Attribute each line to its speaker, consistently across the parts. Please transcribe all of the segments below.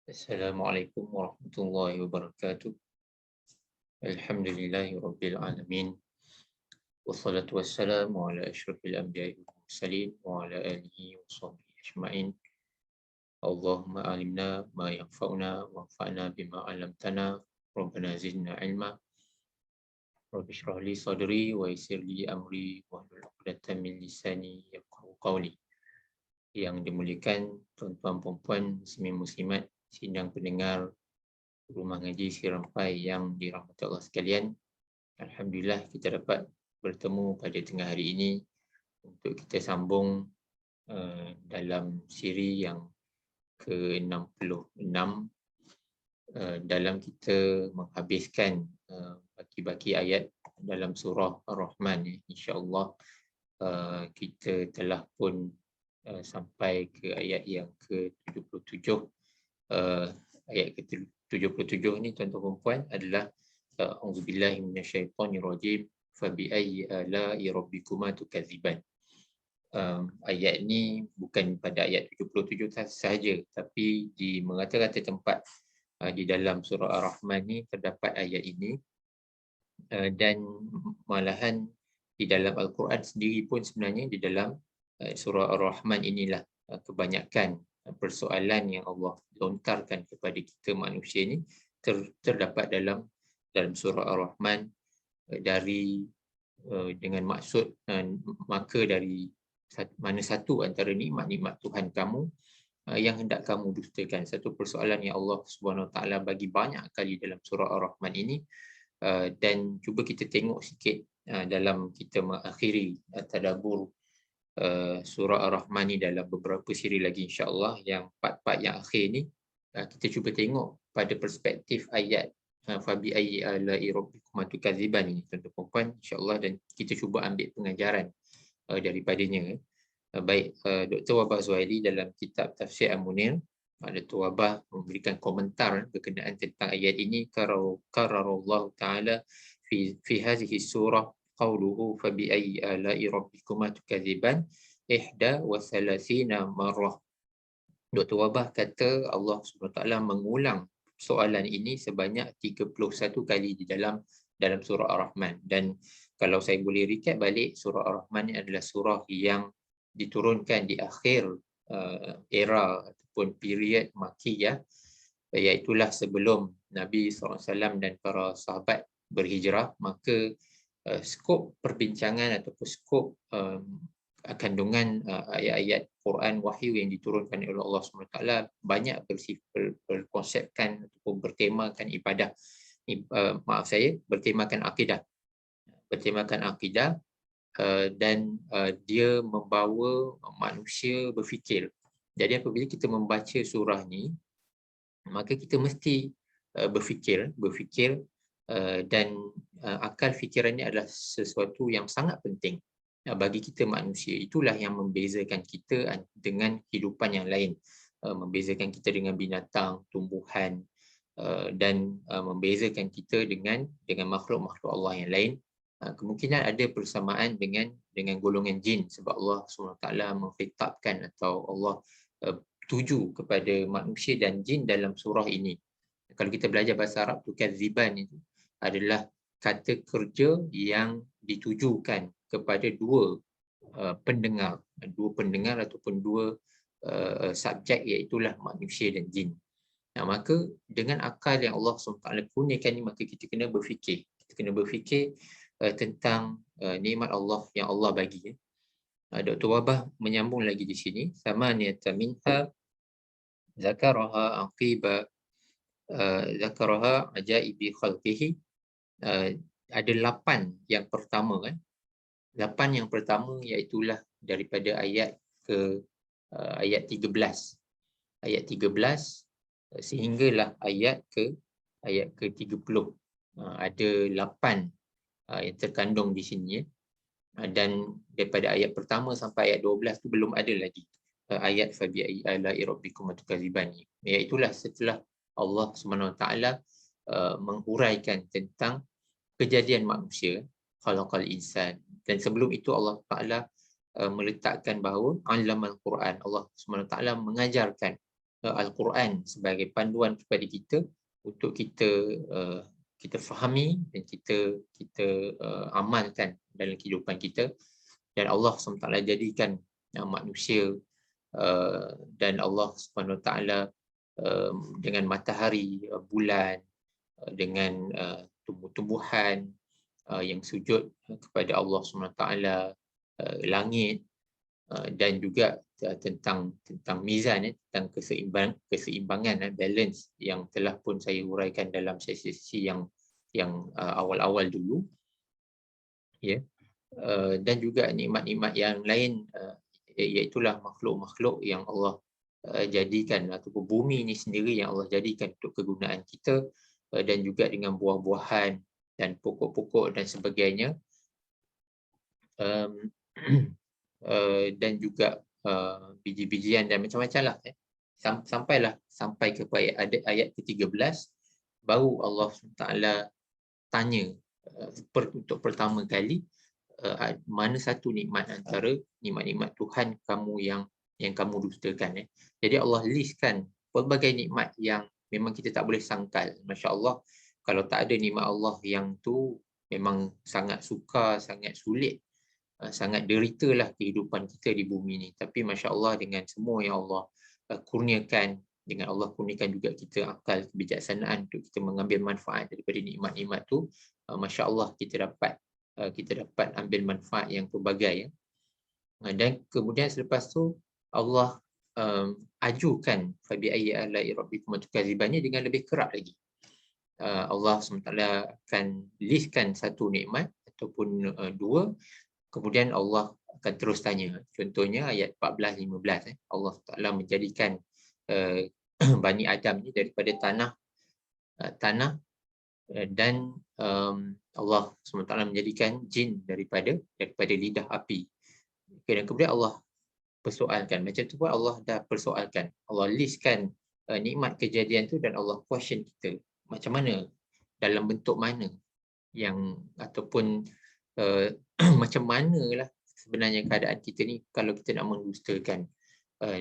Speaker 1: Assalamualaikum warahmatullahi wabarakatuh. Alhamdulillahirabbil alamin. Wassalatu wassalamu ala asyrafil anbiya'i wal mursalin wa ala alihi wa sahbihi ajma'in. Allahumma alimna ma yanfa'una wanfa'na bima 'allamtana. Rabbana zidna ilma. Rabbi shrah li sadri wa yassir li amri wahlul 'uqdatam min lisani yafqahu qawli. Yang dimuliakan tuan-tuan puan-puan muslimin muslimat, sidang pendengar rumah ngaji Sirampai yang dirahmati Allah sekalian. Alhamdulillah kita dapat bertemu pada tengah hari ini untuk kita sambung dalam siri yang ke-66 dalam kita menghabiskan baki-baki ayat dalam surah Ar-Rahman. InsyaAllah kita telah pun sampai ke ayat yang ke-77. Ayat ke-77 ni tuan-tuan puan adalah A'udzubillahi minasyaitonirrajim fabiayyi ala'i rabbikuma tukadziban. Ayat ni bukan pada ayat 77 sahaja, tapi di merata-rata tempat di dalam surah Ar-Rahman ni terdapat ayat ini, dan malahan di dalam Al-Quran sendiri pun sebenarnya di dalam surah Ar-Rahman inilah kebanyakan persoalan yang Allah lontarkan kepada kita manusia ni terdapat dalam surah Ar-Rahman, dari dengan maksud maka dari mana satu antara nikmat-nikmat Tuhan kamu yang hendak kamu dustakan. Satu persoalan yang Allah Subhanahu Wa Taala bagi banyak kali dalam surah Ar-Rahman ini, dan cuba kita tengok sikit dalam kita mengakhiri tadabbur surah Ar-Rahman ni dalam beberapa siri lagi insya-Allah. Yang part-part yang akhir ni kita cuba tengok pada perspektif ayat fabi ayyi ala'i rabbikum tukadziban ini tuan-tuan puan insya-Allah, dan kita cuba ambil pengajaran daripadanya. Baik, Dr. Wabah Zuhairi dalam kitab Tafsir Al-Munir, Dr. Wabah memberikan komentar berkenaan tentang ayat ini. Qarrarallahu ta'ala fi hadhihi surah qawluhu fabi ayyi ala'i rabbikuma tukadziban ihda wa thalathina marrah. Dr. Wabah kata Allah SWT mengulang soalan ini sebanyak 31 kali di dalam surah Ar-Rahman. Dan kalau saya boleh recap balik, surah Ar-Rahman ini adalah surah yang diturunkan di akhir era ataupun period Makkiyah, iaitulah sebelum Nabi SAW dan para sahabat berhijrah. Maka skop perbincangan ataupun skop kandungan ayat-ayat Quran wahyu yang diturunkan oleh Allah SWT banyak berkonsepkan ataupun bertemakan ibadah, bertemakan akidah, dan dia membawa manusia berfikir. Jadi apabila kita membaca surah ni, maka kita mesti berfikir, dan akal fikirannya adalah sesuatu yang sangat penting bagi kita manusia. Itulah yang membezakan kita dengan kehidupan yang lain, membezakan kita dengan binatang, tumbuhan, dan membezakan kita dengan makhluk-makhluk Allah yang lain. Kemungkinan ada persamaan dengan golongan jin, sebab Allah SWT mengkhitabkan atau Allah tuju kepada manusia dan jin dalam surah ini. Kalau kita belajar bahasa Arab, tukadziban itu adalah kata kerja yang ditujukan kepada dua pendengar ataupun dua subjek, iaitulah manusia dan jin. Maka dengan akal yang Allah SWT kurniakan ini, maka kita kena berfikir. Tentang nikmat Allah yang Allah bagi. Dr. Wabah menyambung lagi di sini, samaniyata minha zakaraha ajaibi khalqihi. Ada 8 yang pertama, 8 yang pertama iaitulah daripada ayat 13 sehinggalah ayat ke-30. Ada 8 yang terkandung di sini, dan daripada ayat pertama sampai ayat 12 tu belum ada lagi ayat fabi ayyi ala'i rabbikum tukadziban, iaitulah setelah Allah SWT menghuraikan tentang kejadian manusia, khalaqal insan, dan sebelum itu Allah Taala meletakkan bahawa 'allamal Quran, Allah SWT mengajarkan Al-Quran sebagai panduan kepada kita untuk kita fahami dan kita amalkan dalam kehidupan kita. Dan Allah SWT jadikan manusia dan Allah SWT dengan matahari, bulan, dengan tumbuh-tumbuhan yang sujud kepada Allah SWT, langit, dan juga tentang mizan, tentang keseimbangan, balance yang telah pun saya huraikan dalam sesi yang awal-awal dulu, ya. Dan juga nikmat-nikmat yang lain, iaitulah makhluk-makhluk yang Allah jadikan, ataupun bumi ini sendiri yang Allah jadikan untuk kegunaan kita, dan juga dengan buah-buahan dan pokok-pokok dan sebagainya, dan juga biji-bijian dan macam-macam lah. Sampai kepada ayat ke-13, baru Allah SWT tanya untuk pertama kali, mana satu nikmat antara nikmat-nikmat Tuhan kamu yang kamu dustakan. Jadi Allah listkan pelbagai nikmat yang memang kita tak boleh sangkal. Masya Allah, kalau tak ada nikmat Allah yang tu, memang sangat sukar, sangat sulit, sangat deritalah kehidupan kita di bumi ni. Tapi Masya Allah, dengan semua yang Allah kurniakan, dengan Allah kurniakan juga kita akal, kebijaksanaan untuk kita mengambil manfaat daripada nikmat-nikmat tu, Masya Allah, kita dapat ambil manfaat yang pelbagai, ya. Dan kemudian selepas tu Allah ajukan fabi ayyi ala'i rabbikum tukadzibannya dengan lebih kerap lagi. Allah SWT akan listkan satu nikmat ataupun dua, kemudian Allah akan terus tanya. Contohnya ayat 14-15, Allah Taala menjadikan Bani Adam ni daripada tanah, dan Allah SWT menjadikan jin daripada lidah api. Dan kemudian Allah persoalkan. Macam tu pun Allah dah persoalkan. Allah listkan nikmat kejadian tu dan Allah question kita. Macam mana, dalam bentuk mana yang, ataupun macam manalah sebenarnya keadaan kita ni kalau kita nak mendustakan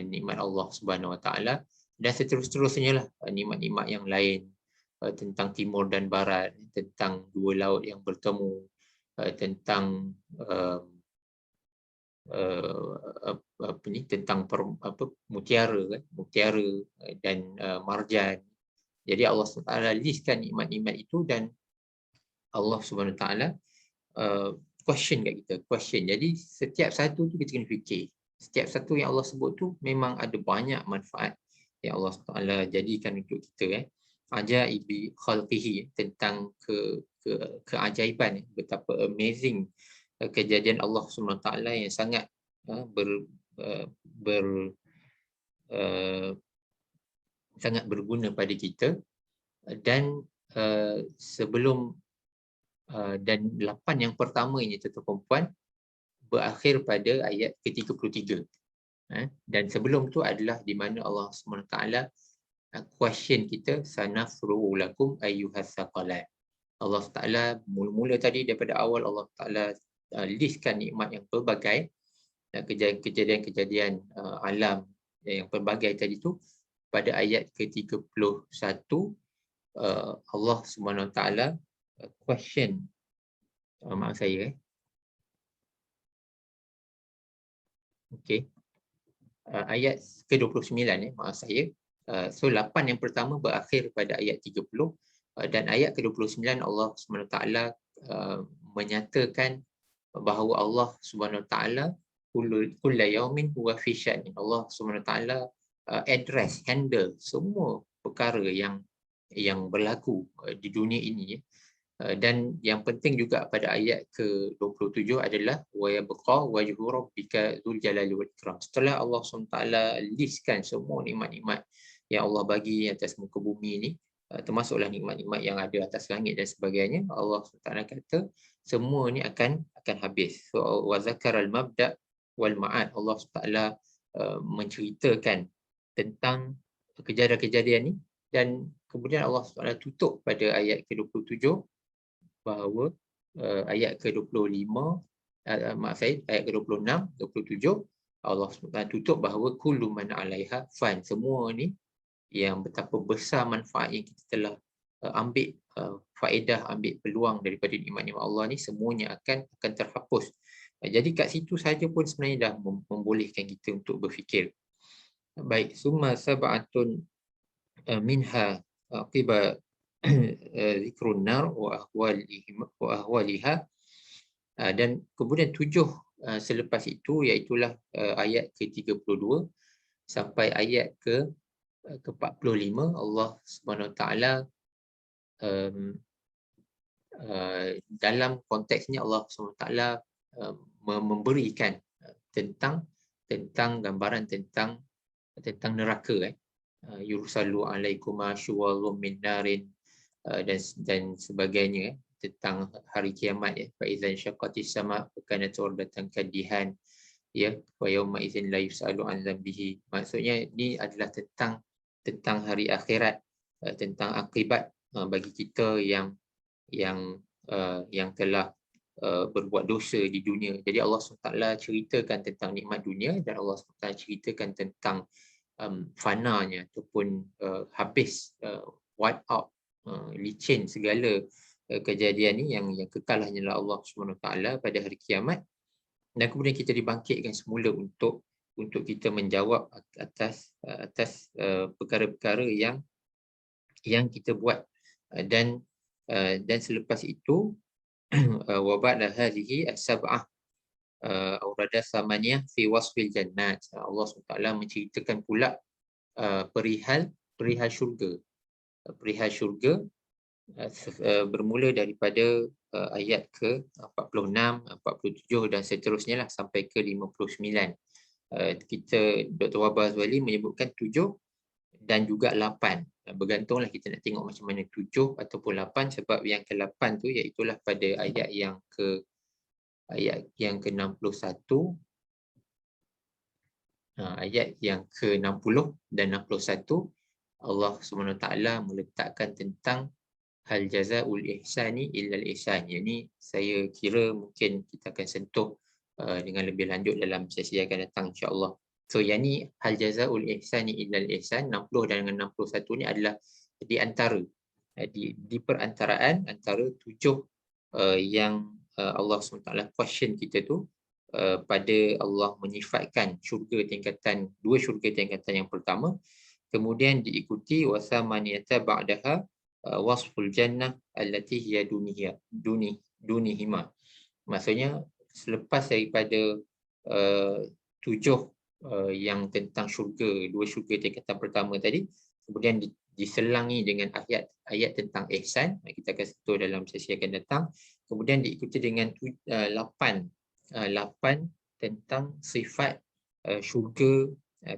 Speaker 1: nikmat Allah Subhanahu Wa Taala. Dan seterus-terusnya lah nikmat-nikmat yang lain, tentang timur dan barat, tentang dua laut yang bertemu, tentang tentang mutiara dan marjan. Jadi Allah SWT listkan nikmat-nikmat itu, dan Allah Subhanahu Wa Taala question kat kita, question. Jadi setiap satu tu kita kena fikir. Setiap satu yang Allah sebut tu memang ada banyak manfaat yang Allah SWT jadikan untuk kita. Ajaibi khalqihi, tentang keajaiban, betapa amazing kejadian Allah SWT yang sangat sangat berguna pada kita. Dan sebelum dan 8 yang pertama ini, tuan-tuan puan, berakhir pada ayat ke-33. Dan sebelum tu adalah di mana Allah SWT question kita, sanafru'u lakum ayyuhas saqalan. Allah Taala mula-mula tadi daripada awal Allah Taala listkan nikmat yang pelbagai dan kejadian-kejadian alam yang pelbagai tadi tu. Pada ayat ke-31 Allah Subhanahu Wa Taala question, maaf saya okey, ayat ke-29, maaf saya. So 8 yang pertama berakhir pada ayat 30, dan ayat ke-29 Allah SWT menyatakan bahawa Allah SWT kulla yaumin huwa fi sya'n. Allah SWT address, handle semua perkara yang berlaku di dunia ini. Dan yang penting juga pada ayat ke-27 adalah wa yabqa wajhu rabbika dzul jalali wal ikram. Setelah Allah SWT listkan semua nikmat-nikmat yang Allah bagi atas muka bumi ini, termasuklah nikmat-nikmat yang ada atas langit dan sebagainya, Allah SWT kata semua ni akan habis. So wa zakaral mabda wal ma'ad, Allah SWT menceritakan tentang kejadian-kejadian ni, dan kemudian Allah SWT tutup pada ayat ke-27 bahawa ayat ke-25, maaf saya, ayat ke-26, 27, Allah SWT tutup bahawa kullu man 'alaiha fan, semua ni yang betapa besar manfaat yang kita telah ambil faedah, ambil peluang daripada nikmat-nikmat Allah ni, semuanya akan terhapus. Jadi kat situ saja pun sebenarnya dah membolehkan kita untuk berfikir. Baik, summa sab'atun minha aqiba zikrun nar wa ahwaliha, dan kemudian 7 selepas itu, iaitulah ayat ke-32 sampai ayat ke-45. Allah Subhanahu Wa Taala dalam konteksnya Allah Subhanahu Wa Taala memberikan tentang gambaran tentang neraka, yursalu alaikuma syuwalum min narin, dan sebagainya, tentang hari kiamat, fa idzan syaqqatis sama kanat wardatan kadihan, wa yauma idzin la yusalu an dzambihi. Maksudnya ini adalah tentang hari akhirat, tentang akibat bagi kita yang telah berbuat dosa di dunia. Jadi Allah SWT ceritakan tentang nikmat dunia, dan Allah SWT ceritakan tentang fananya ataupun habis, wipe out, licin segala kejadian ni, yang kekal hanyalah Allah SWT pada hari kiamat. Dan kemudian kita dibangkitkan semula untuk kita menjawab atas perkara-perkara yang kita buat, dan selepas itu wa ba'da hadhihi as-sab'ah awrada samaniyah fi wasfil jannat. Allah SWT menceritakan pula perihal syurga. Perihal syurga bermula daripada ayat ke-46, 47 dan seterusnya lah sampai ke-59. Dr. Wahbah Azwali menyebutkan 7 dan juga 8. Bergantunglah kita nak tengok macam mana 7 ataupun 8, sebab yang ke-8 tu iaitulah pada ayat yang ke-61, ayat yang ke-60 dan 61. Allah SWT meletakkan tentang hal jazaul ihsani illal ihsan. Yang ni saya kira mungkin kita akan sentuh dengan lebih lanjut dalam sesi akan datang, insya-Allah. So yang ni hal jazaul ihsani illal ihsan, 60 dan dengan 61 ni adalah di antara di perantaraan antara 7 yang Allah SWT question kita tu, pada Allah menyifatkan syurga tingkatan, 2 syurga tingkatan yang pertama, kemudian diikuti wasamaniyata ba'daha wasful jannah allati hiya dunihima. Maksudnya selepas daripada 7 yang tentang syurga, 2 syurga tingkatan pertama tadi, kemudian diselangi dengan ayat tentang ihsan, kita akan sentuh dalam sesi akan datang. Kemudian diikuti dengan 8 tentang sifat syurga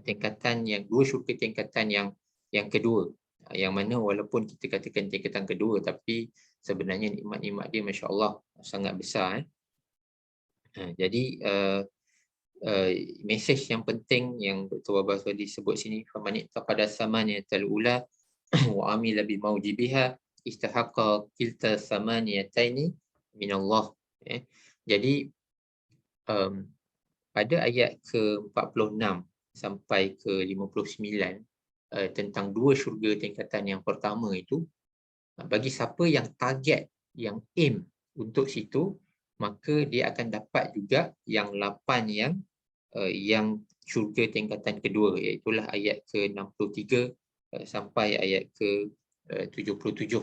Speaker 1: tingkatan yang 2 syurga tingkatan yang kedua, yang mana walaupun kita katakan tingkatan kedua, tapi sebenarnya nikmat-nikmat dia masya-Allah sangat besar. Jadi mesej yang penting yang Dr. Wahbah tadi sebut sini, faman taqada samaniyatal ula wa amila bi maujibiha istahaqqa kilta samaniyataini min Allah. Jadi pada ayat ke-46 sampai ke-59 tentang 2 syurga tingkatan yang pertama itu, bagi siapa yang target, yang aim untuk situ, maka dia akan dapat juga yang 8 yang syurga tingkatan kedua, iaitulah ayat ke-63 sampai ayat ke-77.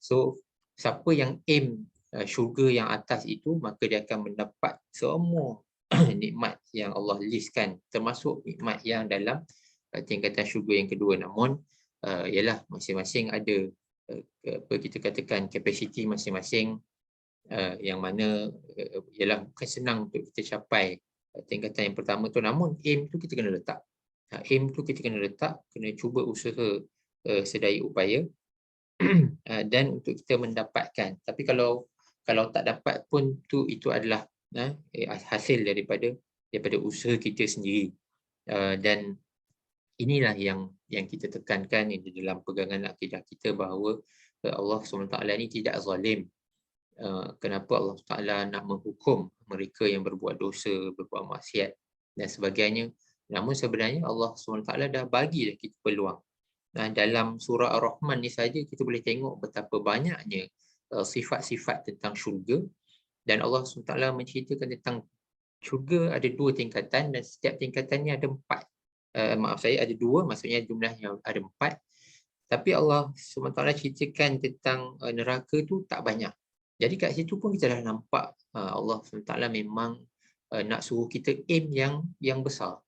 Speaker 1: So siapa yang aim syurga yang atas itu, maka dia akan mendapat semua nikmat yang Allah listkan, termasuk nikmat yang dalam tingkatan syurga yang kedua. Namun ialah masing-masing ada apa kita katakan kapasiti masing-masing, yang mana ialah bukan senang untuk kita capai tingkatan yang pertama tu. Namun aim tu kita kena letak, kena cuba usaha sedaya upaya dan untuk kita mendapatkan. Tapi kalau tak dapat pun itu adalah hasil daripada usaha kita sendiri. Dan inilah yang kita tekankan di dalam pegangan akidah kita, bahawa Allah SWT ni tidak zalim. Kenapa Allah Taala nak menghukum mereka yang berbuat dosa, berbuat maksiat dan sebagainya? Namun sebenarnya Allah SWT dah bagi dah kita peluang. Dalam surah Ar-Rahman ni saja kita boleh tengok betapa banyaknya sifat-sifat tentang syurga, dan Allah SWT menceritakan tentang syurga ada 2 tingkatan dan setiap tingkatannya ada 4. Maaf saya ada 2, maksudnya jumlahnya ada 4. Tapi Allah SWT ceritakan tentang neraka tu tak banyak. Jadi kat situ pun kita dah nampak Allah SWT memang nak suruh kita aim yang besar.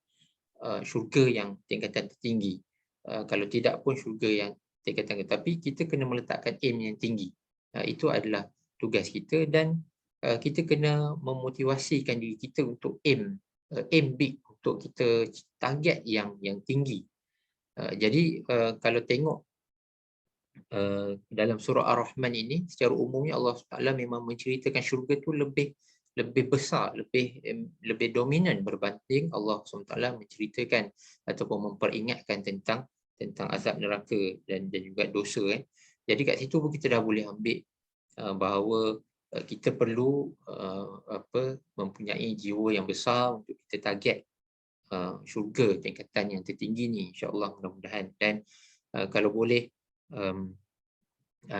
Speaker 1: Syurga yang tingkatan tertinggi. Kalau tidak pun syurga yang tingkatan, tapi kita kena meletakkan aim yang tinggi. Itu adalah tugas kita, dan kita kena memotivasikan diri kita untuk aim big, untuk kita target yang tinggi. Jadi kalau tengok dalam surah Ar-Rahman ini, secara umumnya Allah SWT memang menceritakan syurga tu lebih besar, lebih dominan berbanding Allah SWT menceritakan ataupun memperingatkan tentang azab neraka dan juga dosa. Jadi kat situ pun kita dah boleh ambil bahawa kita perlu mempunyai jiwa yang besar untuk kita target syurga tingkatan yang tertinggi ni, insya-Allah, mudah-mudahan. Dan kalau boleh,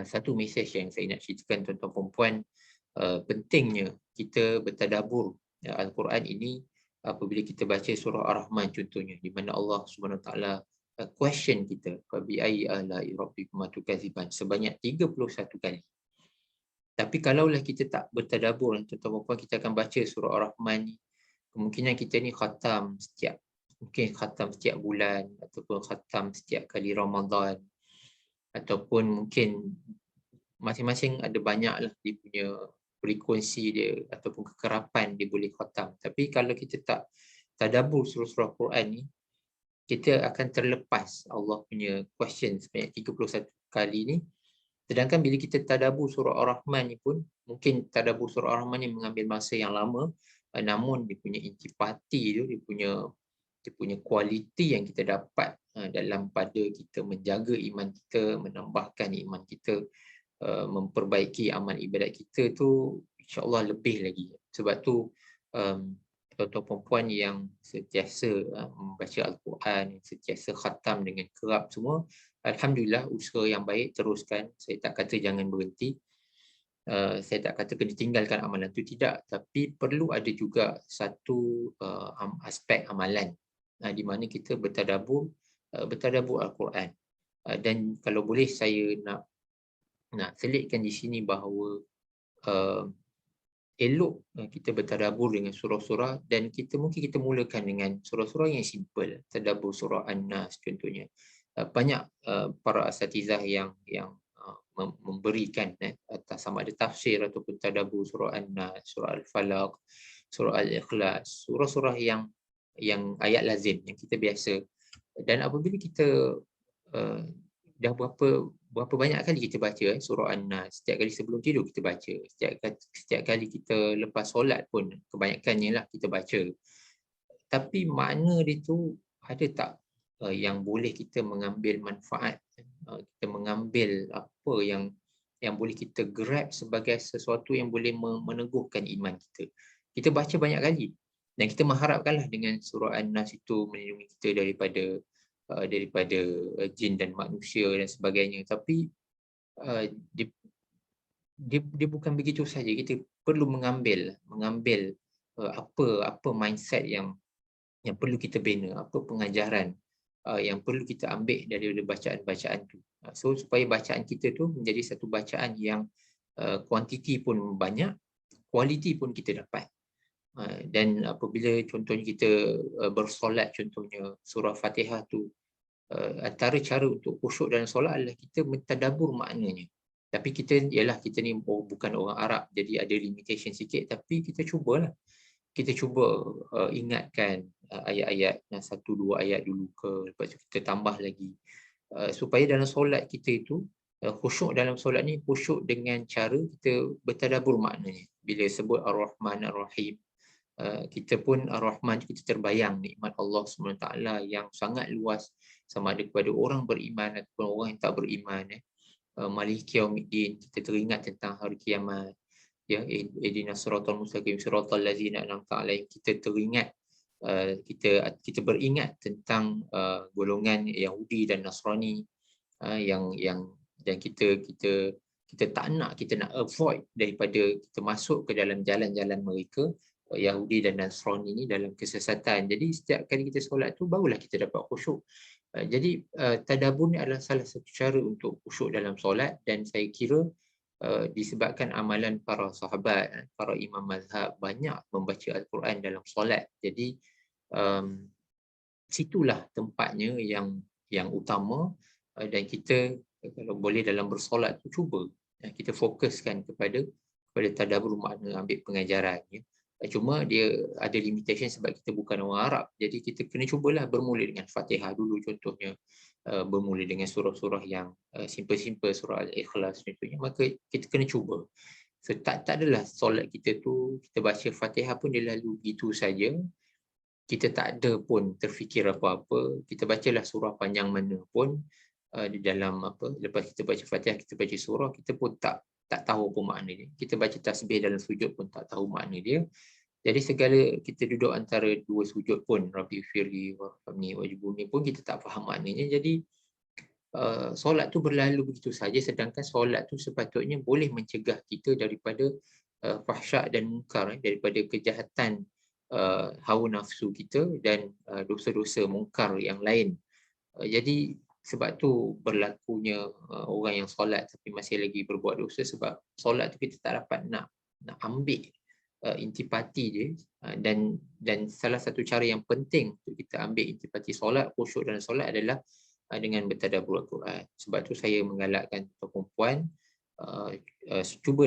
Speaker 1: satu mesej yang saya nak ceritakan tuan-tuan puan-puan, pentingnya kita bertadabbur Al-Quran ini apabila kita baca surah Ar-Rahman contohnya, di mana Allah Subhanahu Wa Taala question kita, fabi ayyi ala'i rabbikuma tukadziban, sebanyak 31 kali. Tapi kalaulah kita tak bertadabbur, tuan-tuan puan-puan, kita akan baca surah Ar-Rahman ni, kemungkinan kita ni khatam setiap bulan, ataupun khatam setiap kali Ramadan, ataupun mungkin masing-masing ada banyaklah dia punya frekuensi dia ataupun kekerapan dia boleh khatam. Tapi kalau kita tak tadabbur surah-surah Quran ni, kita akan terlepas Allah punya question sebanyak 31 kali ni. Sedangkan bila kita tadabbur surah Ar-Rahman ni pun, mungkin tadabbur surah Ar-Rahman ni mengambil masa yang lama, namun dia punya intipati tu, dia punya kualiti yang kita dapat dalam pada kita menjaga iman kita, menambahkan iman kita, memperbaiki amal ibadat kita tu, insya-Allah lebih lagi. Sebab tu tuan-tuan puan-puan yang sentiasa membaca Al-Quran, sentiasa khatam dengan kerap semua, alhamdulillah, usaha yang baik, teruskan. Saya tak kata jangan berhenti, saya tak kata kena tinggalkan amalan tu, tidak, tapi perlu ada juga satu aspek amalan di mana kita bertadabbur Al-Quran. Dan kalau boleh saya nak selitkan di sini bahawa elok kita bertadabbur dengan surah-surah, dan mungkin kita mulakan dengan surah-surah yang simple, tadabbur surah An-Nas contohnya. Banyak para asatizah yang memberikan atas sama ada tafsir ataupun tadabbur surah An-Nas, surah Al-Falaq, surah Al-Ikhlas, surah-surah yang ayat lazim yang kita biasa. Dan apabila kita dah berapa banyak kali kita baca surah An-Nas, setiap kali sebelum tidur kita baca, setiap kali kita lepas solat pun kebanyakannya lah kita baca. Tapi makna dia tu ada tak yang boleh kita mengambil manfaat, kita mengambil apa yang boleh kita grab sebagai sesuatu yang boleh meneguhkan iman kita. Kita baca banyak kali dan kita mengharapkanlah dengan surah An-Nas itu melindungi kita daripada jin dan manusia dan sebagainya. Tapi dia bukan begitu saja. Kita perlu mengambil apa mindset yang perlu kita bina, apa pengajaran yang perlu kita ambil daripada bacaan-bacaan tu. So supaya bacaan kita tu menjadi satu bacaan yang kuantiti pun banyak, kualiti pun kita dapat. Dan apabila contohnya kita bersolat, contohnya surah Fatihah tu, antara cara untuk khusyuk dalam solat adalah kita mentadabbur maknanya. Tapi kita ni bukan orang Arab, jadi ada limitation sikit, tapi kita cubalah. Kita cuba ingatkan ayat-ayat, 1-2 ayat dulu ke, lepas tu kita tambah lagi, supaya dalam solat kita itu, khusyuk dalam solat ni, khusyuk dengan cara kita bertadabbur maknanya. Bila sebut Ar-Rahman Ar-Rahim, kita pun Ar-Rahman, kita terbayang nikmat Allah SWT yang sangat luas, sama ada kepada orang beriman ataupun orang yang tak beriman. Maliki Yaumiddin, kita teringat tentang hari kiamat. Ya, ihdinas siratal mustaqim siratal ladzina an'amta alaihim, kita teringat kita beringat tentang golongan Yahudi dan Nasrani yang dan kita tak nak, kita nak avoid daripada kita masuk ke dalam jalan-jalan mereka, Yahudi dan Nasrani ini dalam kesesatan. Jadi setiap kali kita solat tu barulah kita dapat khusyuk. Jadi tadabbur ni adalah salah satu cara untuk khusyuk dalam solat, dan saya kira disebabkan amalan para sahabat, para imam mazhab banyak membaca Al-Quran dalam solat. Jadi situlah tempatnya yang utama, dan kita kalau boleh dalam bersolat tu cuba kita fokuskan kepada tadabbur makna, ambil pengajaran. Cuma dia ada limitation sebab kita bukan orang Arab, jadi kita kena cubalah bermula dengan Fatihah dulu contohnya, bermula dengan surah-surah yang simple-simple, surah Al-Ikhlas contohnya, maka kita kena cuba. So, tak adalah solat kita tu kita baca Fatihah pun dia lalu gitu saja, kita tak ada pun terfikir apa-apa, kita bacalah surah panjang mana pun di dalam lepas kita baca Fatihah, kita baca surah, kita pun tak tahu apa makna dia. Kita baca tasbih dalam sujud pun tak tahu makna dia. Jadi segala kita duduk antara dua sujud pun, Rabbi firli warhamni wajibuni pun kita tak faham maknanya. Jadi solat tu berlalu begitu saja, sedangkan solat tu sepatutnya boleh mencegah kita daripada fahsyak dan munkar, daripada kejahatan hawa nafsu kita dan dosa-dosa munkar yang lain. Jadi sebab tu berlakunya orang yang solat tapi masih lagi berbuat dosa, sebab solat tu kita tak dapat nak ambil intipati dia, dan salah satu cara yang penting untuk kita ambil intipati solat, khusyuk dalam solat adalah dengan bertadabbur Al-Quran. Sebab tu saya menggalakkan perempuan cuba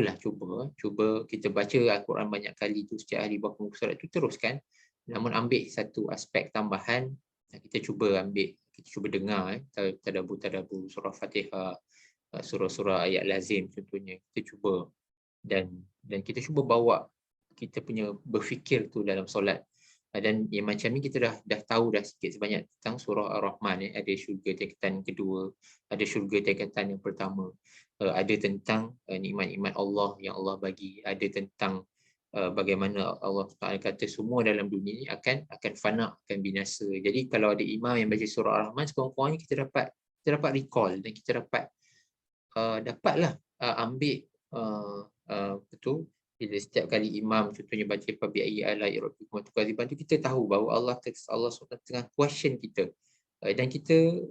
Speaker 1: kita baca Al-Quran banyak kali tu setiap hari buat muka solat tu, teruskan. Namun ambil satu aspek tambahan, kita cuba dengar tadabbur surah Fatihah, surah-surah ayat lazim contohnya, kita cuba dan kita cuba bawa kita punya berfikir tu dalam solat. Dan yang macam ni kita dah tahu dah sikit sebanyak tentang surah Ar-Rahman, ada syurga tingkatan kedua, ada syurga tingkatan yang pertama, ada tentang nikmat-nikmat Allah yang Allah bagi, ada tentang bagaimana Allah Taala kata semua dalam dunia ni akan fana, akan binasa. Jadi kalau ada imam yang baca surah Ar-Rahman, sekurang-kurangnya kita dapat recall, dan kita dapatlah ambil betul. Bila setiap kali imam contohnya baca fabi'ayyi ala'i rabbikum tukadziban tu, kita tahu bahawa Allah SWT tengah question kita, dan kita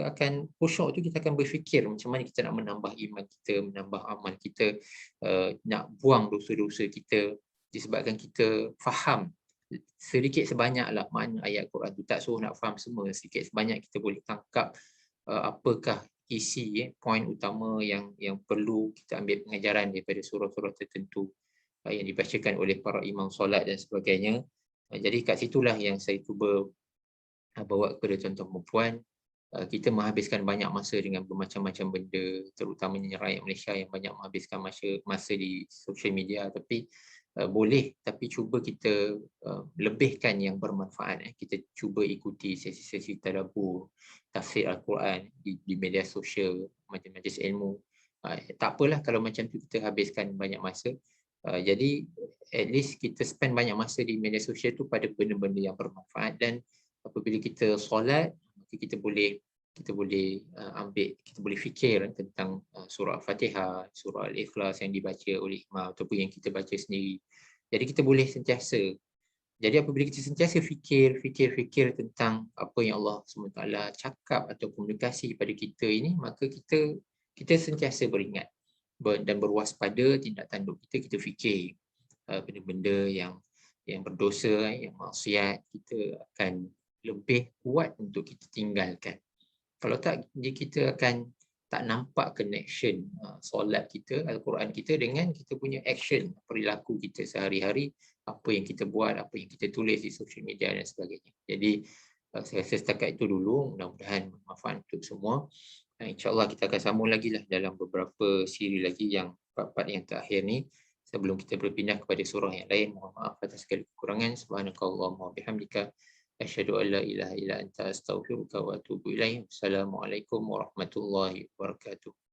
Speaker 1: akan khusyuk tu, kita akan berfikir macam mana kita nak menambah iman kita, menambah amal kita, nak buang dosa-dosa kita, disebabkan kita faham sedikit sebanyaklah makna ayat Quran tu. Tak suruh nak faham semua, sedikit sebanyak kita boleh tangkap apakah isi poin utama yang perlu kita ambil pengajaran daripada surah-surah tertentu yang dibacakan oleh para imam solat dan sebagainya. Jadi kat situlah yang saya cuba bawa kepada tuan-tuan perempuan. Kita menghabiskan banyak masa dengan bermacam-macam benda, terutamanya rakyat Malaysia yang banyak menghabiskan masa di social media, tapi tapi cuba kita lebihkan yang bermanfaat. Kita cuba ikuti sesi-sesi tadabbur, tafsir Al-Quran di media sosial, majlis ilmu. Tak apalah kalau macam tu kita habiskan banyak masa. Jadi at least kita spend banyak masa di media sosial tu pada benda-benda yang bermanfaat, dan apabila kita solat, kita boleh fikir tentang surah Al-Fatihah, surah Al-Ikhlas yang dibaca oleh imam ataupun yang kita baca sendiri. Jadi kita boleh sentiasa, jadi apabila kita sentiasa fikir tentang apa yang Allah SWT cakap atau komunikasi kepada kita ini, maka kita sentiasa beringat dan berwaspada tindak tanduk kita fikir benda-benda yang berdosa, yang maksiat, kita akan lebih kuat untuk kita tinggalkan. Kalau tak, kita akan tak nampak connection solat kita, Al-Quran kita dengan kita punya action, perilaku kita sehari-hari, apa yang kita buat, apa yang kita tulis di social media dan sebagainya. Jadi saya rasa setakat itu dulu, mudah-mudahan bermanfaat untuk semua. InsyaAllah kita akan sambung lagi lah dalam beberapa siri lagi yang part-part yang terakhir ni, sebelum kita berpindah kepada surah yang lain. Mohon maaf atas segala kekurangan. Subhanakallahumma bihamdika asyhadu an la ilaha illa anta astaghfiruka wa atubu ilaik. Assalamualaikum warahmatullahi wabarakatuh.